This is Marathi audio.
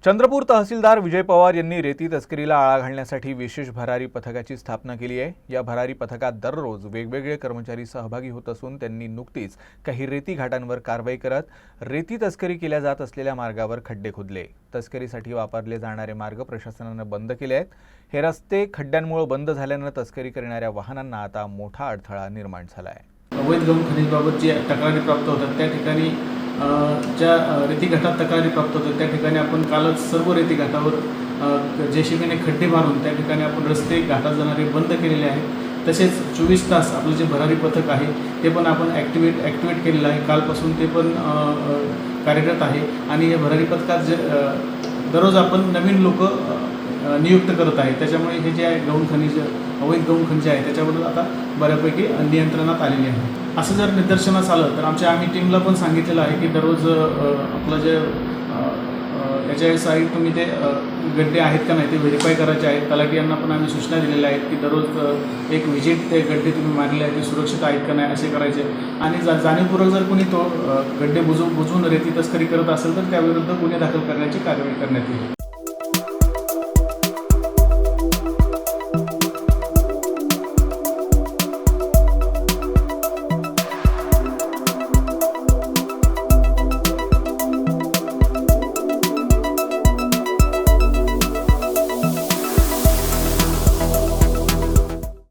चंद्रपूर तहसीलदार विजय पवार यांनी रेती तस्करीला आळा घालण्यासाठी विशेष भरारी पथकाची स्थापना केली आहे। या भरारी पथकात दररोज वेगवेगळे कर्मचारी सहभागी होत असून त्यांनी नुकतीच काही रेती घाटांवर कारवाई करत रेती तस्करी केल्या जात असलेल्या मार्गावर खड्डे खोदले। तस्करीसाठी वापरले जाणारे मार्ग प्रशासनाने बंद केले आहेत। हे रस्ते खड्ड्यांमुळे बंद झाल्याने तस्करी करणाऱ्या वाहनांना आता मोठा अडथळा निर्माण झाला आहे। अवैध गौण खनिजबाबत जे तक्रारी प्राप्त होतात त्या ठिकाणी ज्या रेती घाटात तक्रारी प्राप्त होतात त्या ठिकाणी आपण कालच सर्व रेती घाटावर जेसीबीने खड्डे मारून त्या ठिकाणी आपण रस्ते घाटात जाणारे बंद केलेले आहेत। तसेच 24 तास आपलं जे भरारी पथक आहे ते पण आपण ॲक्टिवेट केलेलं आहे। कालपासून ते पण कार्यरत आहे आणि या भरारी पथकात जे दररोज आपण नवीन लोक नियुक्त करत आहे। त्याच्यामुळे हे जे आहे अवैध गौण खनिज आहे त्याच्याबद्दल आता बऱ्यापैकी नियंत्रणात आलेले आहे। असं जर निदर्शनास आलं तर आम्ही टीमला पण सांगितलेलं आहे की दररोज आपलं जे याच्या साईड तुम्ही ते गड्डे आहेत का नाही ते व्हेरीफाय करायचे आहेत। तलाठी यांना पण आम्ही सूचना दिलेल्या आहेत की दररोज एक व्हिजिट ते गड्डे तुम्ही मारले आहेत ते सुरक्षित आहेत का नाही असे करायचे आणि जाणीवपूर्वक जर कोणी तो गड्डे बुजवून रेती तस्करी करत असेल तर त्याविरुद्ध गुन्हे दाखल करण्याची कारवाई करण्यात येईल।